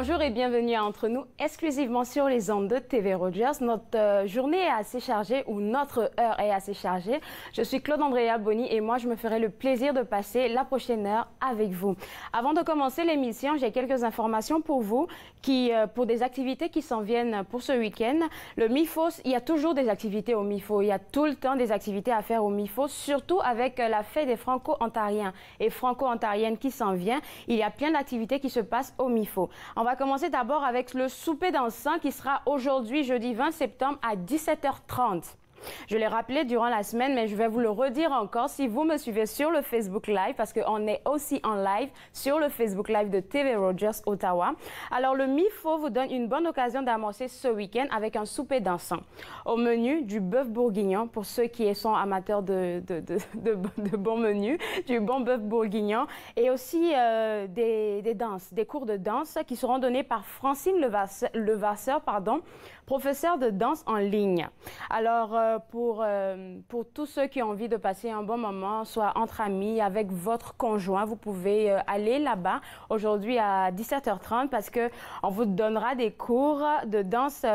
Bonjour et bienvenue à Entre nous, exclusivement sur les ondes de TV Rogers. Notre journée est assez chargée, ou notre heure est assez chargée. Je suis Claude Andrea Boni et moi, je me ferai le plaisir de passer la prochaine heure avec vous. Avant de commencer l'émission, j'ai quelques informations pour vous, pour des activités qui s'en viennent pour ce week-end. Le MIFO, il y a toujours des activités au MIFO. Il y a tout le temps des activités à faire au MIFO, surtout avec la fête des Franco-Ontariens et Franco-Ontariennes qui s'en vient. Il y a plein d'activités qui se passent au MIFO. On va commencer d'abord avec le souper dansant qui sera aujourd'hui, jeudi 20 septembre à 17h30. Je l'ai rappelé durant la semaine, mais je vais vous le redire encore si vous me suivez sur le Facebook Live, parce qu'on est aussi en live sur le Facebook Live de TV Rogers Ottawa. Alors, le MIFO vous donne une bonne occasion d'amorcer ce week-end avec un souper dansant. Au menu, du bœuf bourguignon, pour ceux qui sont amateurs de bons menus, du bon bœuf bourguignon, et aussi des danses, des cours de danse qui seront donnés par Francine Levasseur, professeure de danse en ligne. Alors, pour tous ceux qui ont envie de passer un bon moment, soit entre amis, avec votre conjoint, vous pouvez aller là-bas aujourd'hui à 17h30 parce que on vous donnera des cours de danse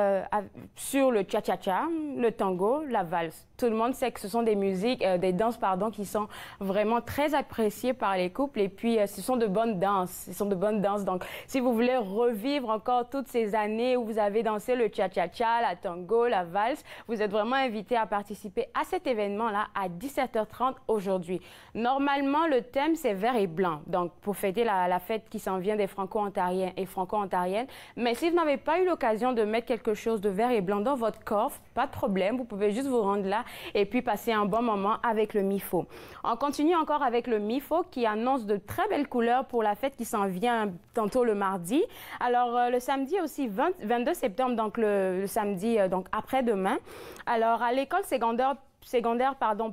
sur le cha-cha-cha, le tango, la valse. Tout le monde sait que ce sont des musiques, des danses, qui sont vraiment très appréciées par les couples et puis ce sont de bonnes danses. Ce sont de bonnes danses. Donc, si vous voulez revivre encore toutes ces années où vous avez dansé le cha-cha-cha, la tango, la valse, vous êtes vraiment invité à participer à cet événement-là à 17h30 aujourd'hui. Normalement, le thème, c'est vert et blanc. Donc, pour fêter la fête qui s'en vient des Franco-Ontariens et Franco-Ontariennes. Mais si vous n'avez pas eu l'occasion de mettre quelque chose de vert et blanc dans votre coffre, pas de problème. Vous pouvez juste vous rendre là et puis passer un bon moment avec le MIFO. On continue encore avec le MIFO qui annonce de très belles couleurs pour la fête qui s'en vient tantôt le mardi. Alors, le samedi aussi, 22 septembre, donc le samedi, donc après-demain. Alors, à l'école secondaire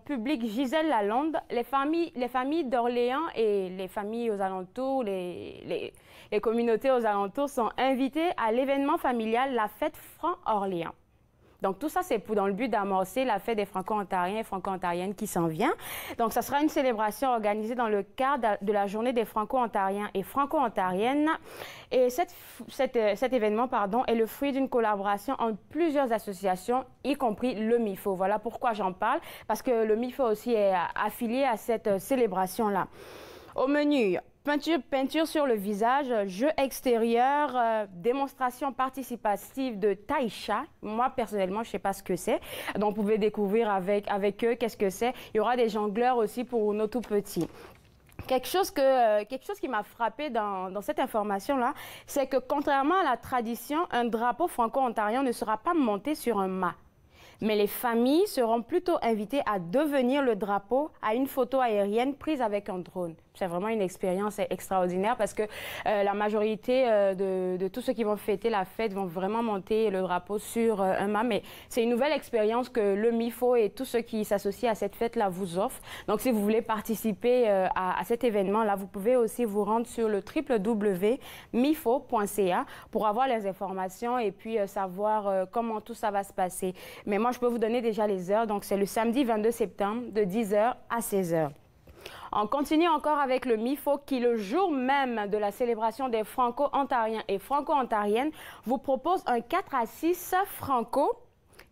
publique Gisèle Lalonde, les familles d'Orléans et les familles aux alentours, les communautés aux alentours sont invitées à l'événement familial La Fête Franc-Orléans. Donc, tout ça, c'est dans le but d'amorcer la fête des Franco-Ontariens et Franco-Ontariennes qui s'en vient. Donc, ça sera une célébration organisée dans le cadre de la journée des Franco-Ontariens et Franco-Ontariennes. Et cet événement, est le fruit d'une collaboration entre plusieurs associations, y compris le MIFO. Voilà pourquoi j'en parle, parce que le MIFO aussi est affilié à cette célébration-là. Au menu, peinture sur le visage, jeu extérieur, démonstration participative de Taïcha. Moi, personnellement, je ne sais pas ce que c'est. Donc, vous pouvez découvrir avec eux qu'est-ce que c'est. Il y aura des jongleurs aussi pour nos tout petits. Quelque chose qui m'a frappé dans cette information-là, c'est que contrairement à la tradition, un drapeau franco-ontarien ne sera pas monté sur un mât. Mais les familles seront plutôt invitées à devenir le drapeau à une photo aérienne prise avec un drone. C'est vraiment une expérience extraordinaire parce que la majorité de tous ceux qui vont fêter la fête vont vraiment monter le drapeau sur un mât. Mais c'est une nouvelle expérience que le MIFO et tous ceux qui s'associent à cette fête-là vous offrent. Donc, si vous voulez participer à cet événement-là, vous pouvez aussi vous rendre sur le www.mifo.ca pour avoir les informations et puis savoir comment tout ça va se passer. Mais moi, je peux vous donner déjà les heures. Donc, c'est le samedi 22 septembre de 10h à 16h. On continue encore avec le MIFO qui, le jour même de la célébration des Franco-Ontariens et Franco-Ontariennes, vous propose un 4 à 6 franco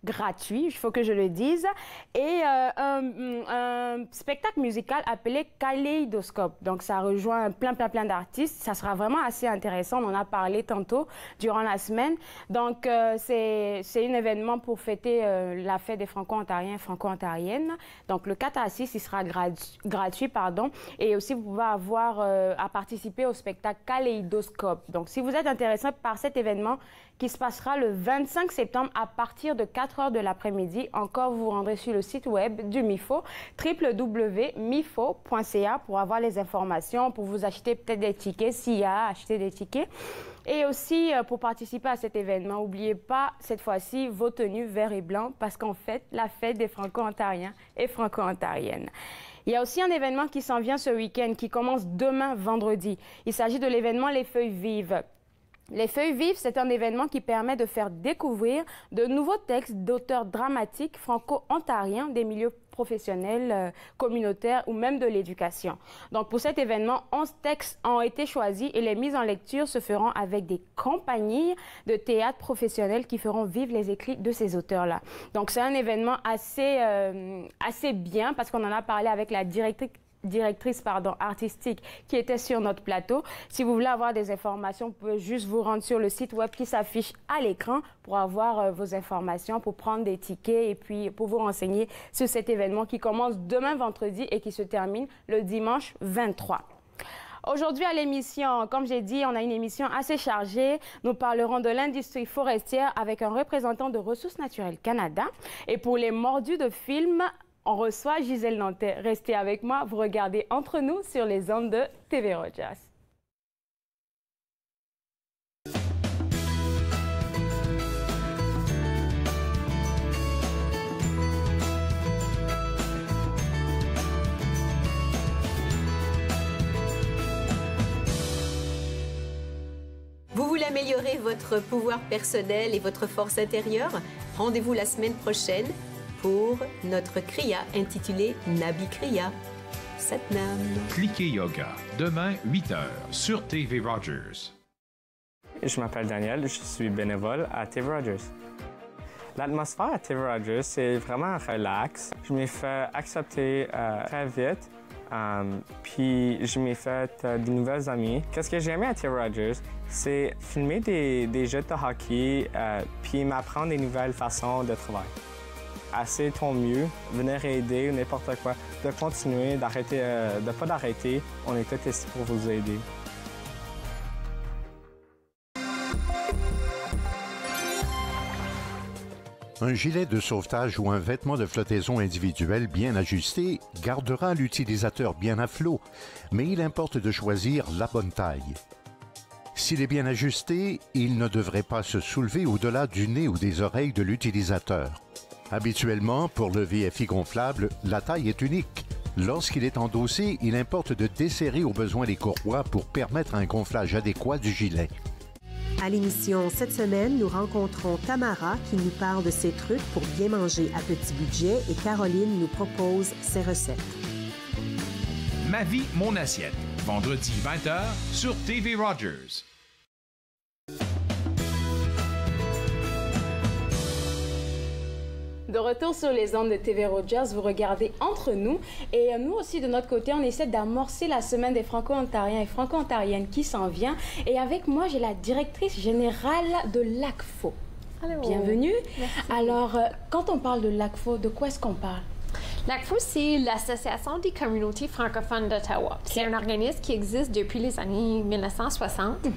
gratuit, il faut que je le dise, et un spectacle musical appelé Kaléidoscope. Donc, ça rejoint plein d'artistes. Ça sera vraiment assez intéressant. On en a parlé tantôt durant la semaine. Donc, c'est un événement pour fêter la fête des Franco-Ontariens et Franco-Ontariennes. Donc, le 4 à 6, il sera gratuit, et aussi, vous pouvez avoir à participer au spectacle Kaléidoscope. Donc, si vous êtes intéressé par cet événement qui se passera le 25 septembre à partir de 4h de l'après-midi. Encore, vous vous rendrez sur le site web du MIFO, www.mifo.ca pour avoir les informations, pour vous acheter peut-être des tickets, s'il y a acheté des tickets. Et aussi, pour participer à cet événement, n'oubliez pas, cette fois-ci, vos tenues vert et blanc, parce qu'en fait, la fête des Franco-Ontariens et Franco-Ontariennes. Il y a aussi un événement qui s'en vient ce week-end, qui commence demain, vendredi. Il s'agit de l'événement Les Feuilles Vives. Les Feuilles Vives, c'est un événement qui permet de faire découvrir de nouveaux textes d'auteurs dramatiques franco-ontariens des milieux professionnels, communautaires ou même de l'éducation. Donc pour cet événement, 11 textes ont été choisis et les mises en lecture se feront avec des compagnies de théâtre professionnelles qui feront vivre les écrits de ces auteurs-là. Donc c'est un événement assez bien parce qu'on en a parlé avec la directrice artistique qui était sur notre plateau. Si vous voulez avoir des informations, vous pouvez juste vous rendre sur le site web qui s'affiche à l'écran pour avoir vos informations, pour prendre des tickets et puis pour vous renseigner sur cet événement qui commence demain vendredi et qui se termine le dimanche 23. Aujourd'hui à l'émission, comme j'ai dit, on a une émission assez chargée. Nous parlerons de l'industrie forestière avec un représentant de Ressources naturelles Canada. Et pour les mordus de films, on reçoit Gisèle Nantais. Restez avec moi, vous regardez Entre nous sur les ondes de TV Rogers. Vous voulez améliorer votre pouvoir personnel et votre force intérieure? Rendez-vous la semaine prochaine pour notre Kriya intitulé Nabi Kriya. Satnam. Cliquez Yoga, demain 8h sur TV Rogers. Je m'appelle Daniel, je suis bénévole à TV Rogers. L'atmosphère à TV Rogers, c'est vraiment relax. Je m'ai fait accepter très vite. Puis je m'ai fait de nouvelles amies. Qu'est-ce que j'ai aimé à TV Rogers, c'est filmer des jeux de hockey puis m'apprendre des nouvelles façons de travailler. Assez ton mieux, venir aider, n'importe quoi, de continuer, d'arrêter, de pas d'arrêter. On est tous ici pour vous aider. Un gilet de sauvetage ou un vêtement de flottaison individuel bien ajusté gardera l'utilisateur bien à flot, mais il importe de choisir la bonne taille. S'il est bien ajusté, il ne devrait pas se soulever au-delà du nez ou des oreilles de l'utilisateur. Habituellement, pour le VFI gonflable, la taille est unique. Lorsqu'il est endossé, il importe de desserrer au besoin les courroies pour permettre un gonflage adéquat du gilet. À l'émission cette semaine, nous rencontrons Tamara qui nous parle de ses trucs pour bien manger à petit budget et Caroline nous propose ses recettes. Ma vie, mon assiette, vendredi 20h sur TV Rogers. De retour sur les ondes de TV Rogers, vous regardez Entre nous. Et nous aussi, de notre côté, on essaie d'amorcer la semaine des Franco-Ontariens et Franco-Ontariennes qui s'en vient. Et avec moi, j'ai la directrice générale de l'ACFO. Allô. Bienvenue. Merci. Alors, quand on parle de l'ACFO, de quoi est-ce qu'on parle? L'ACFO, c'est l'Association des communautés francophones d'Ottawa. C'est un organisme qui existe depuis les années 1960.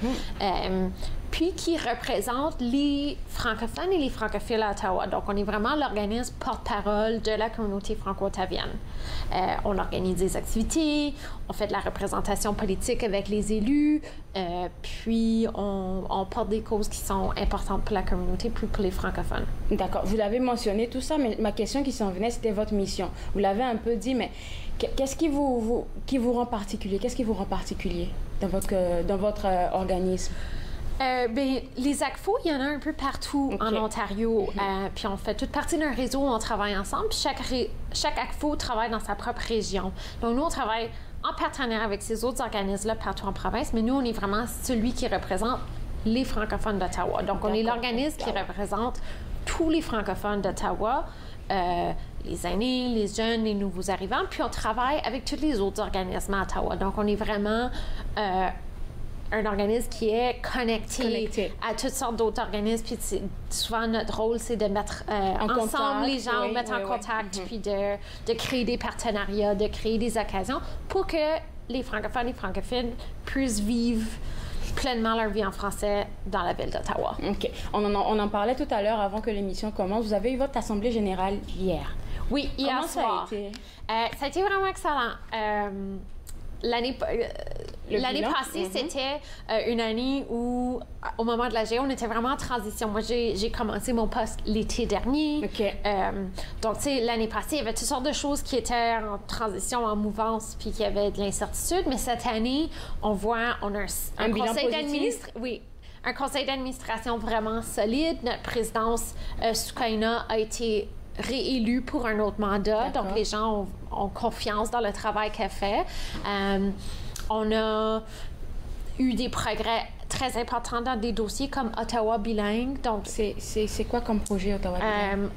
Puis qui représente les francophones et les francophiles à Ottawa. Donc, on est vraiment l'organisme porte-parole de la communauté franco-ottavienne. On organise des activités, on fait de la représentation politique avec les élus, puis on porte des causes qui sont importantes pour la communauté, plus pour les francophones. D'accord. Vous l'avez mentionné tout ça, mais ma question qui s'en venait, c'était votre mission. Vous l'avez un peu dit, mais qu'est-ce qui vous rend particulier? Qu'est-ce qui vous rend particulier dans votre organisme? Les ACFO, il y en a un peu partout en Ontario. Puis on fait toute partie d'un réseau où on travaille ensemble. Puis chaque ACFO travaille dans sa propre région. Donc nous, on travaille en partenariat avec ces autres organismes-là partout en province, mais nous, on est vraiment celui qui représente les francophones d'Ottawa. Donc on est l'organisme qui représente tous les francophones d'Ottawa, les aînés, les jeunes, les nouveaux arrivants. Puis on travaille avec tous les autres organismes à Ottawa. Donc on est vraiment un organisme qui est connecté à toutes sortes d'autres organismes. Puis souvent, notre rôle, c'est de mettre ensemble les gens, mettre en contact, puis de créer des partenariats, de créer des occasions pour que les francophones et francophiles puissent vivre pleinement leur vie en français dans la ville d'Ottawa. OK. On en parlait tout à l'heure avant que l'émission commence. Vous avez eu votre assemblée générale hier. Oui, hier soir. Ça a été? Ça a été vraiment excellent. L'année passée, c'était une année où, au moment de la GE, on était vraiment en transition. Moi, j'ai commencé mon poste l'été dernier. Donc, tu sais, l'année passée, il y avait toutes sortes de choses qui étaient en transition, en mouvance, puis qu'il y avait de l'incertitude. Mais cette année, on a un conseil d'administration. Oui. Un conseil d'administration vraiment solide. Notre présidence, Sukaina, a été réélue pour un autre mandat. Donc, les gens ont confiance dans le travail qu'elle fait. On a eu des progrès très importants dans des dossiers comme Ottawa bilingue. Donc, c'est quoi comme projet Ottawa bilingue?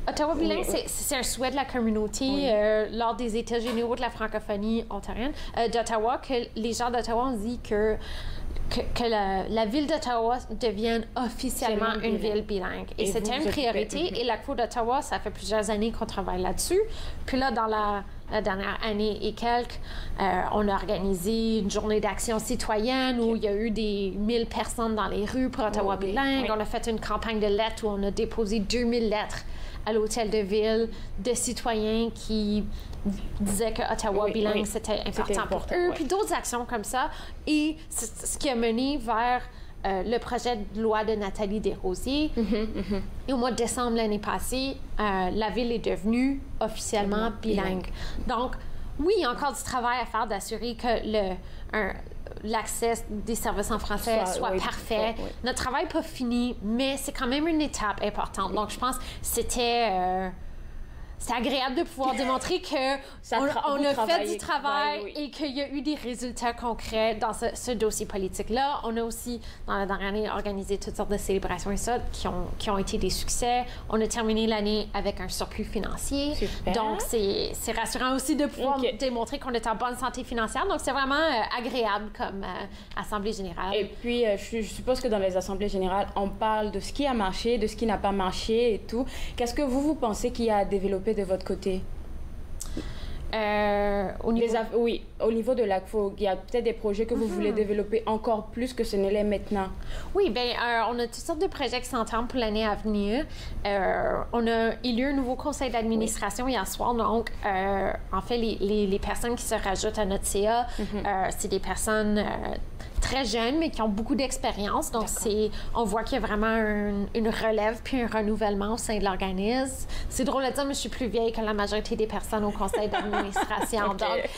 Ottawa bilingue, c'est un souhait de la communauté lors des États généraux de la francophonie ontarienne d'Ottawa, que les gens d'Ottawa ont dit que la ville d'Ottawa devienne officiellement une ville bilingue. Et c'était une priorité. Et l'ACFO d'Ottawa, ça fait plusieurs années qu'on travaille là-dessus. Puis là, dans la dernière année et quelques, on a organisé une journée d'action citoyenne où il y a eu des 1000 personnes dans les rues pour Ottawa bilingue. On a fait une campagne de lettres où on a déposé 2000 lettres à l'hôtel de ville de citoyens qui disaient que Ottawa bilingue, c'était important pour eux. Puis d'autres actions comme ça. Et c'est ce qui a mené vers le projet de loi de Nathalie Desrosiers. Et au mois de décembre l'année passée, la ville est devenue officiellement bilingue. Donc, oui, il y a encore du travail à faire d'assurer que l'accès des services en français soit parfait. Notre travail n'est pas fini, mais c'est quand même une étape importante. Donc, je pense que c'était agréable de pouvoir démontrer qu'on a fait du travail et qu'il y a eu des résultats concrets dans ce dossier politique-là. On a aussi, dans la dernière année, organisé toutes sortes de célébrations et ça qui ont été des succès. On a terminé l'année avec un surplus financier. Super. Donc, c'est rassurant aussi de pouvoir démontrer qu'on est en bonne santé financière. Donc, c'est vraiment agréable comme Assemblée générale. Et puis, je suppose que dans les Assemblées générales, on parle de ce qui a marché, de ce qui n'a pas marché et tout. Qu'est-ce que vous pensez qu'il y a à développer de votre côté? Au niveau de l'ACFO, il y a peut-être des projets que vous voulez développer encore plus que ce n'est l'est maintenant. Oui, bien, on a toutes sortes de projets qui s'entendent pour l'année à venir. On a élu un nouveau conseil d'administration hier soir. Donc, en fait, les personnes qui se rajoutent à notre CA, c'est des personnes très jeunes, mais qui ont beaucoup d'expérience. Donc, on voit qu'il y a vraiment une relève puis un renouvellement au sein de l'organisme. C'est drôle de dire, mais je suis plus vieille que la majorité des personnes au conseil d'administration. Donc,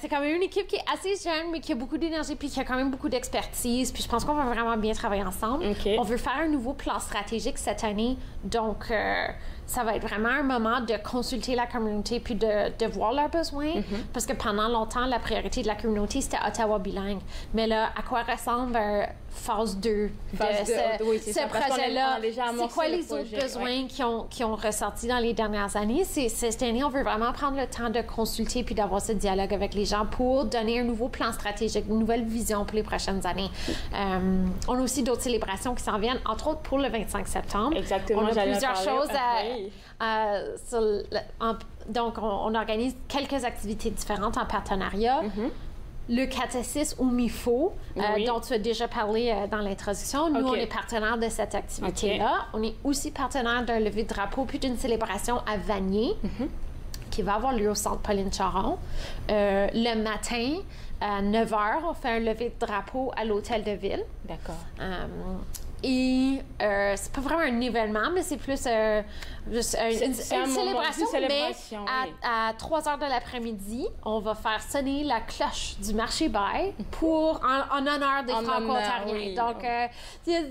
c'est quand même une équipe qui est assez jeune, mais qui a beaucoup d'énergie puis qui a quand même beaucoup d'expertise. Puis je pense qu'on va vraiment bien travailler ensemble. On veut faire un nouveau plan stratégique cette année. Donc, ça va être vraiment un moment de consulter la communauté puis de voir leurs besoins. Parce que pendant longtemps, la priorité de la communauté, c'était Ottawa bilingue. Mais là, à quoi ressemble phase 2 de ce projet-là? C'est quoi les autres besoins qui ont ressorti dans les dernières années? Cette année, on veut vraiment prendre le temps de consulter puis d'avoir ce dialogue avec les gens pour donner un nouveau plan stratégique, une nouvelle vision pour les prochaines années. On a aussi d'autres célébrations qui s'en viennent, entre autres pour le 25 septembre. Exactement, on a plusieurs choses donc, on organise quelques activités différentes en partenariat. Le catécisme au MIFO, dont tu as déjà parlé dans l'introduction. Nous, on est partenaire de cette activité-là. On est aussi partenaire d'un lever de drapeau puis d'une célébration à Vanier, qui va avoir lieu au Centre Pauline Charon. Le matin, à 9h, on fait un lever de drapeau à l'Hôtel de Ville. D'accord. Et c'est pas vraiment un événement, mais c'est plus une célébration. Mais à 3h de l'après-midi, on va faire sonner la cloche du marché bail en honneur des Franco-Ontariens. Donc, il y a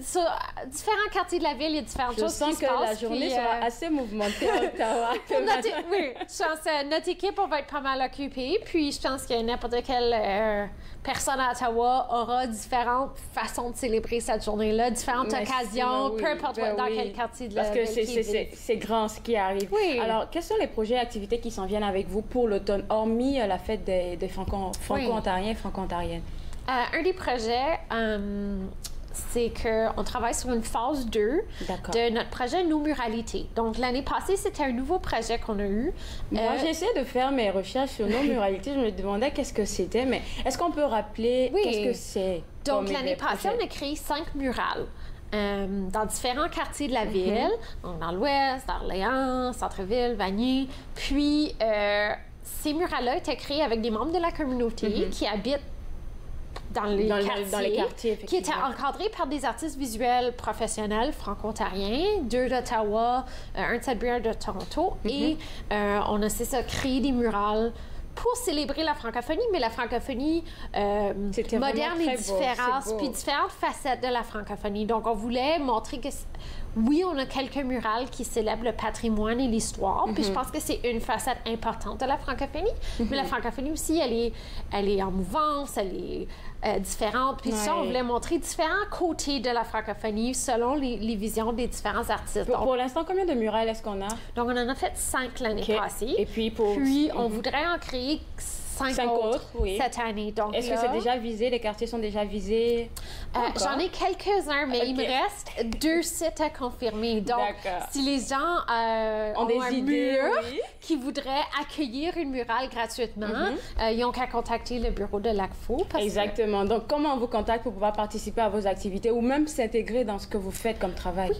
différents quartiers de la ville, il y a différentes choses qui se passent. Je sens que la journée sera assez mouvementée à Ottawa. Oui, je pense que notre équipe, on va être pas mal occupée. Puis, je pense que n'importe quelle personne à Ottawa aura différentes façons de célébrer cette journée-là, différentes occasions, peu importe dans quel quartier de la ville. Parce que c'est grand ce qui arrive. Alors, quels sont les projets et activités qui s'en viennent avec vous pour l'automne, hormis la fête des Franco-Ontariens et Franco-Ontariennes? Un des projets, c'est qu'on travaille sur une phase 2 de notre projet Nos Muralités. Donc, l'année passée, c'était un nouveau projet qu'on a eu. Moi, j'ai essayé de faire mes recherches sur Nos Muralités. Je me demandais qu'est-ce que c'était, mais est-ce qu'on peut rappeler qu'est-ce que c'est? Donc, l'année passée, on a créé 5 murales. Dans différents quartiers de la ville, donc dans l'Ouest, d'Orléans, Centre-Ville, Vanier. Puis, ces murales-là étaient créées avec des membres de la communauté qui habitent dans les quartiers, qui étaient encadrés par des artistes visuels professionnels franco-ontariens, 2 d'Ottawa, un de Sudbury, un de Toronto. Et on a créé des murales pour célébrer la francophonie, mais la francophonie moderne et différente, puis différentes facettes de la francophonie. Donc, on voulait montrer que, oui, on a quelques murales qui célèbrent le patrimoine et l'histoire, puis je pense que c'est une facette importante de la francophonie, mais la francophonie aussi, elle est en mouvance, elle est différente, puis ça, on voulait montrer différents côtés de la francophonie selon les visions des différents artistes. Pour l'instant, combien de murales est-ce qu'on a? Donc, on en a fait 5 l'année passée. Et puis, on voudrait en créer 5 autres cette année. Est-ce que c'est déjà visé? Les quartiers sont déjà visés? J'en ai quelques-uns, mais il me reste 2 sites à confirmer. Donc, si les gens ont des idées qui voudraient accueillir une murale gratuitement, ils n'ont qu'à contacter le bureau de l'ACFO. Exactement. Donc, comment on vous contacte pour pouvoir participer à vos activités ou même s'intégrer dans ce que vous faites comme travail?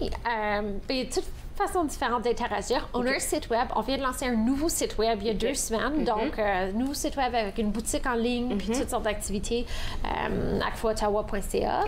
Oui. Façons différentes d'interagir. On a un site web. On vient de lancer un nouveau site web il y a 2 semaines. Donc, nouveau site web avec une boutique en ligne puis toutes sortes d'activités. acfoottawa.ca.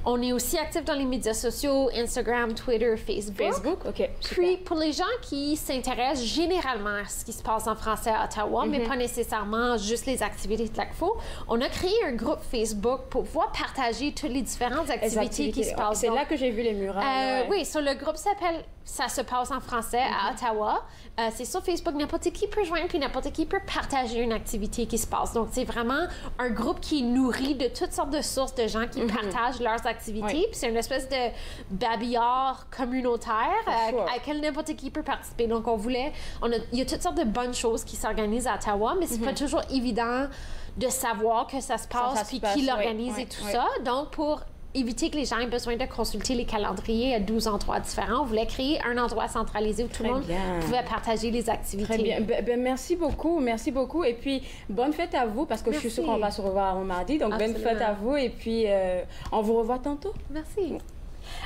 On est aussi actifs dans les médias sociaux, Instagram, Twitter, Facebook. Puis, pour les gens qui s'intéressent généralement à ce qui se passe en français à Ottawa, mais pas nécessairement juste les activités de l'ACFO, on a créé un groupe Facebook pour pouvoir partager toutes les différentes activités qui se passent. C'est là que j'ai vu les murales. Oui, le groupe s'appelle Ça se passe en français à Ottawa. C'est sur Facebook, n'importe qui peut joindre, puis n'importe qui peut partager une activité qui se passe. Donc, c'est vraiment un groupe qui est nourri de toutes sortes de sources de gens qui partagent leurs activités. Puis c'est une espèce de babillard communautaire à laquelle n'importe qui peut participer. Donc, il y a toutes sortes de bonnes choses qui s'organisent à Ottawa, mais c'est pas toujours évident de savoir que ça se passe, puis qui l'organise et tout ça. Donc, pour éviter que les gens aient besoin de consulter les calendriers à 12 endroits différents, on voulait créer un endroit centralisé où tout le monde pouvait partager les activités. Très bien. Merci beaucoup. Et puis, bonne fête à vous, parce que je suis sûre qu'on va se revoir mardi. Donc, bonne fête à vous. Et puis, on vous revoit tantôt. Merci.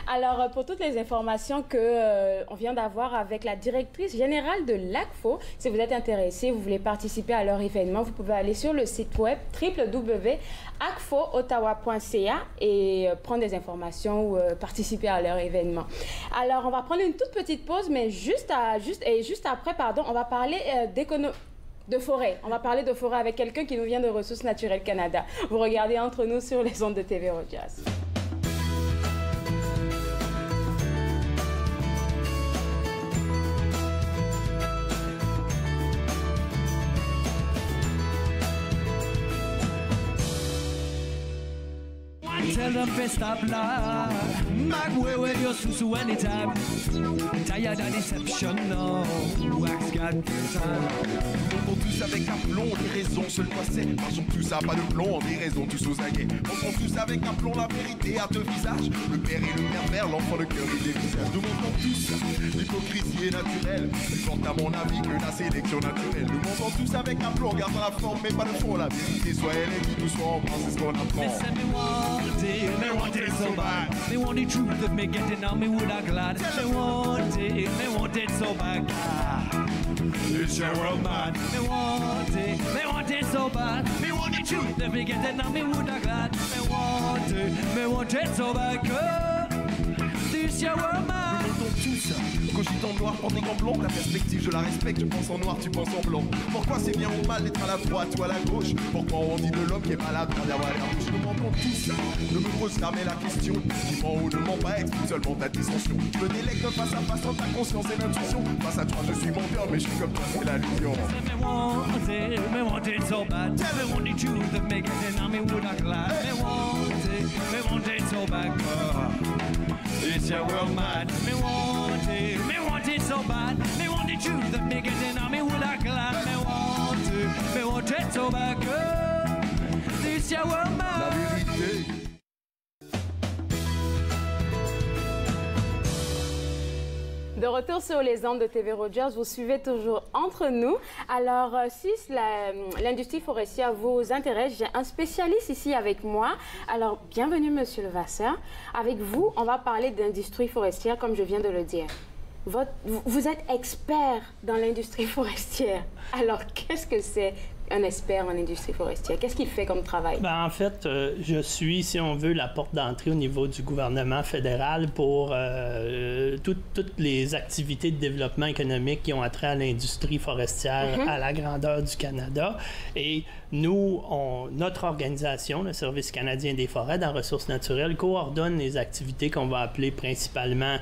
Alors, pour toutes les informations qu'on vient d'avoir avec la directrice générale de l'ACFO, si vous êtes intéressé, vous voulez participer à leur événement, vous pouvez aller sur le site web www.acfoottawa.ca et prendre des informations ou participer à leur événement. Alors, on va prendre une toute petite pause, mais juste après, on va parler de forêt. On va parler de forêt avec quelqu'un qui nous vient de Ressources naturelles Canada. Vous regardez Entre nous sur les ondes de TV Rogers. Tell them to stop love. Mag where you're so anytime. Tired of deception, no. Wax got time. On tous avec aplomb, les raisons seules quoi c'est. Marchons tous à pas de plomb, des raisons tous aux aguets. Montrons tous avec aplomb la vérité à deux visages. Le père et le pervers, l'enfant, le cœur et les visages. Nous montrons tous l'hypocrisie est naturelle. Plus forte à mon avis que la sélection naturelle. Nous montrons tous avec aplomb, gardant la forme mais pas le fond. La vérité soit elle est qui nous soit en France, c'est ce qu'on apprend. Me want it so bad. Me want the truth of me getting on me would I glad. Me want it so bad. It's your world, man. Me want it so bad. Me want the truth of me getting on me would I glad. Me want it so bad. It's your world, man. Nous montons tous, cogitant noir, pendant en blanc. La perspective, je la respecte, je pense en noir, tu penses en blanc. Pourquoi c'est bien ou mal d'être à la droite ou à la gauche? Pourquoi on dit de l'homme qui est malade derrière la bouche? Nous montons tous, ne me pose jamais la question. Qui ment ou ne ment pas, exprime seulement ta dissension. Je me délecte face à face dans ta conscience et l'intuition. Face à toi, je suis menteur, mais je suis comme toi, c'est l'allusion. Me want it so bad. Me want the truth of me getting on me would I glad. Me want it so bad. It's your world, man. Me want it so bad. Me want the truth of me getting on me would I glad. Me want it so bad. It's your world, man. La vérité. De retour sur les ondes de TV Rogers, vous suivez toujours Entre nous. Alors, si l'industrie forestière vous intéresse, j'ai un spécialiste ici avec moi. Alors, bienvenue, Monsieur Levasseur. Avec vous, on va parler d'industrie forestière, comme je viens de le dire. Vous êtes expert dans l'industrie forestière. Alors, qu'est-ce que c'est? un expert en industrie forestière? Qu'est-ce qu'il fait comme travail? Ben, en fait, je suis, si on veut, la porte d'entrée au niveau du gouvernement fédéral pour toutes les activités de développement économique qui ont attrait à l'industrie forestière à la grandeur du Canada. Et nous, notre organisation, le Service canadien des forêts dans ressources naturelles, coordonne les activités qu'on va appeler principalement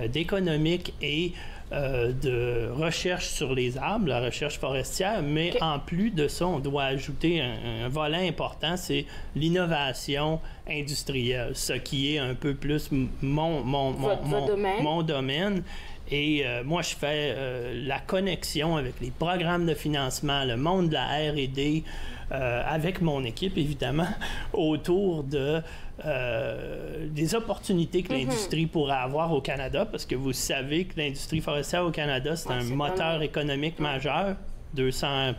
d'économique et de recherche sur les arbres, la recherche forestière, mais en plus de ça, on doit ajouter un volet important, c'est l'innovation industrielle, ce qui est un peu plus mon domaine. Et moi, je fais la connexion avec les programmes de financement, le monde de la R&D, avec mon équipe, évidemment, autour de des opportunités que l'industrie pourrait avoir au Canada, parce que vous savez que l'industrie forestière au Canada, c'est un moteur économique majeur, 200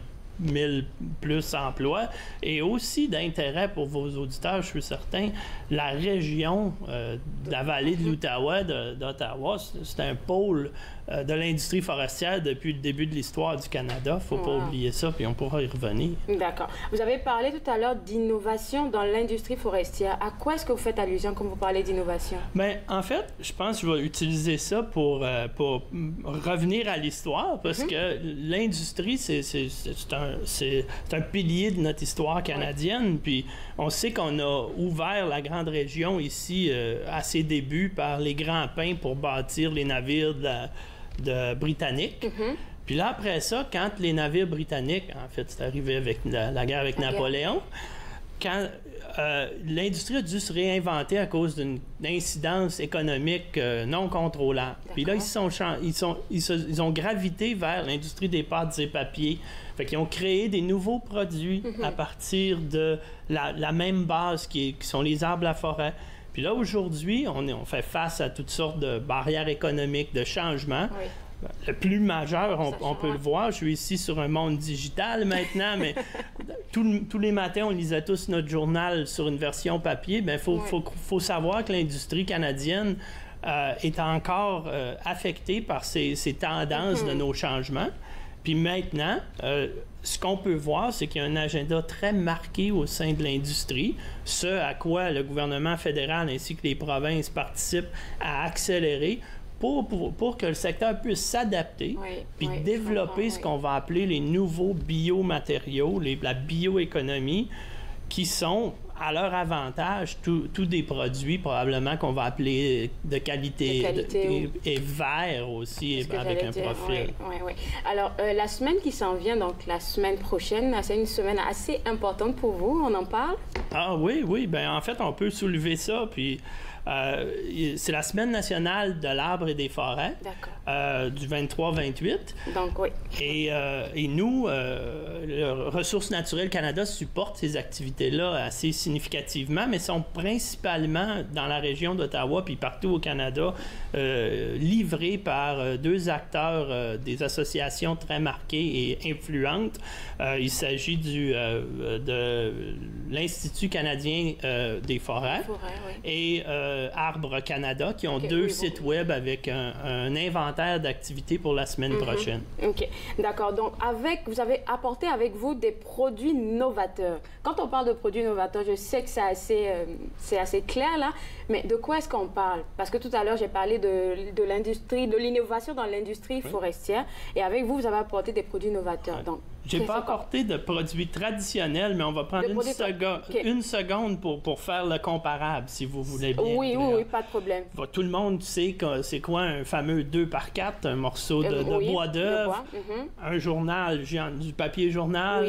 000 plus emplois, et aussi d'intérêt pour vos auditeurs, je suis certain, la région de la vallée de l'Outaouais, d'Ottawa, c'est un pôle de l'industrie forestière depuis le début de l'histoire du Canada. Il ne faut pas oublier ça, puis on pourra y revenir. D'accord. Vous avez parlé tout à l'heure d'innovation dans l'industrie forestière. À quoi est-ce que vous faites allusion quand vous parlez d'innovation? Bien, en fait, je pense que je vais utiliser ça pour revenir à l'histoire, parce que l'industrie, c'est un pilier de notre histoire canadienne. Puis on sait qu'on a ouvert la grande région ici à ses débuts par les grands pins pour bâtir les navires de britanniques. Puis là, après ça, quand les navires britanniques, en fait, c'est arrivé avec la guerre avec Napoléon, quand l'industrie a dû se réinventer à cause d'une incidence économique non contrôlable. Puis là, ils ont gravité vers l'industrie des pâtes et papiers. Fait qu'ils ont créé des nouveaux produits à partir de la même base qui sont les arbres à forêt. Puis là, aujourd'hui, on fait face à toutes sortes de barrières économiques, de changements. Le plus majeur, on peut le voir, je suis ici sur un monde digital maintenant, mais tous les matins, on lisait tous notre journal sur une version papier. Bien, faut savoir que l'industrie canadienne est encore affectée par ces tendances de nos changements. Puis maintenant, ce qu'on peut voir, c'est qu'il y a un agenda très marqué au sein de l'industrie, ce à quoi le gouvernement fédéral ainsi que les provinces participent à accélérer pour que le secteur puisse s'adapter puis développer ce qu'on va appeler les nouveaux biomatériaux, la bioéconomie, qui sont à leur avantage tous des produits probablement qu'on va appeler de qualité et verts aussi, avec un profil. Oui. Alors, la semaine qui s'en vient, donc la semaine prochaine, c'est une semaine assez importante pour vous, on en parle? Ah oui, bien en fait, on peut soulever ça, puis c'est la Semaine nationale de l'arbre et des forêts du 23-28. Donc, oui. Et nous, Ressources naturelles Canada supporte ces activités-là assez significativement, mais sont principalement dans la région d'Ottawa puis partout au Canada, livrées par deux acteurs des associations très marquées et influentes. Il s'agit de l'Institut canadien des forêts et Arbre Canada, qui ont deux sites web avec un inventaire d'activités pour la semaine prochaine. OK. D'accord. Donc, vous avez apporté avec vous des produits novateurs. Quand on parle de produits novateurs, je sais que c'est assez clair, là, mais de quoi est-ce qu'on parle? Parce que tout à l'heure, j'ai parlé de l'industrie, de l'innovation dans l'industrie forestière, et avec vous, vous avez apporté des produits novateurs. Donc, j'ai pas apporté de produits traditionnels, mais on va prendre une seconde pour faire le comparable, si vous voulez bien. Oui, pas de problème. Tout le monde sait c'est quoi un fameux 2x4, un morceau de bois d'œuvre, un journal, du papier journal,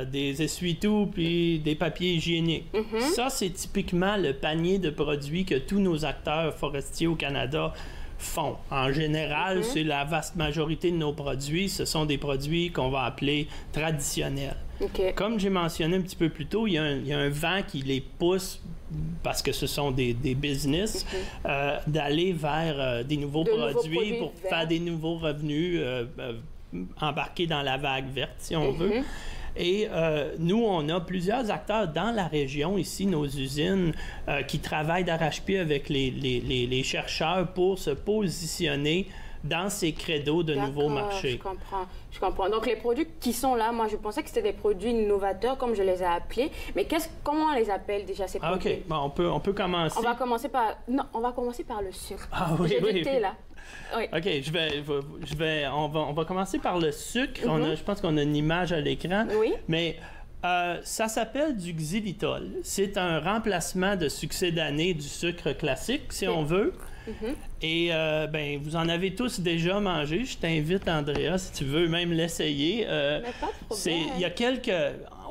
des essuie-tout, puis des papiers hygiéniques. Ça, c'est typiquement le panier de produits que tous nos acteurs forestiers au Canada font. En général, c'est la vaste majorité de nos produits, ce sont des produits qu'on va appeler traditionnels. Comme j'ai mentionné un petit peu plus tôt, il y a un vent qui les pousse, parce que ce sont des business, d'aller vers des nouveaux produits pour faire des nouveaux revenus, embarquer dans la vague verte, si on veut. Et nous, on a plusieurs acteurs dans la région, ici, nos usines, qui travaillent d'arrache-pied avec les chercheurs pour se positionner dans ces credos de nouveaux marchés. Je comprends. Donc, les produits qui sont là, moi, je pensais que c'était des produits innovateurs, comme je les ai appelés. Mais comment on les appelle déjà, ces produits? OK. Bon, on peut commencer. On va commencer par... Non, on va commencer par le sucre. Ah oui, J'ai du thé, là. Oui. OK, on va commencer par le sucre. Je pense qu'on a une image à l'écran. Oui. Mais ça s'appelle du xylitol. C'est un remplacement de succédané du sucre classique, si on veut. Et vous en avez tous déjà mangé. Je t'invite, Andrea, si tu veux même l'essayer. Il y a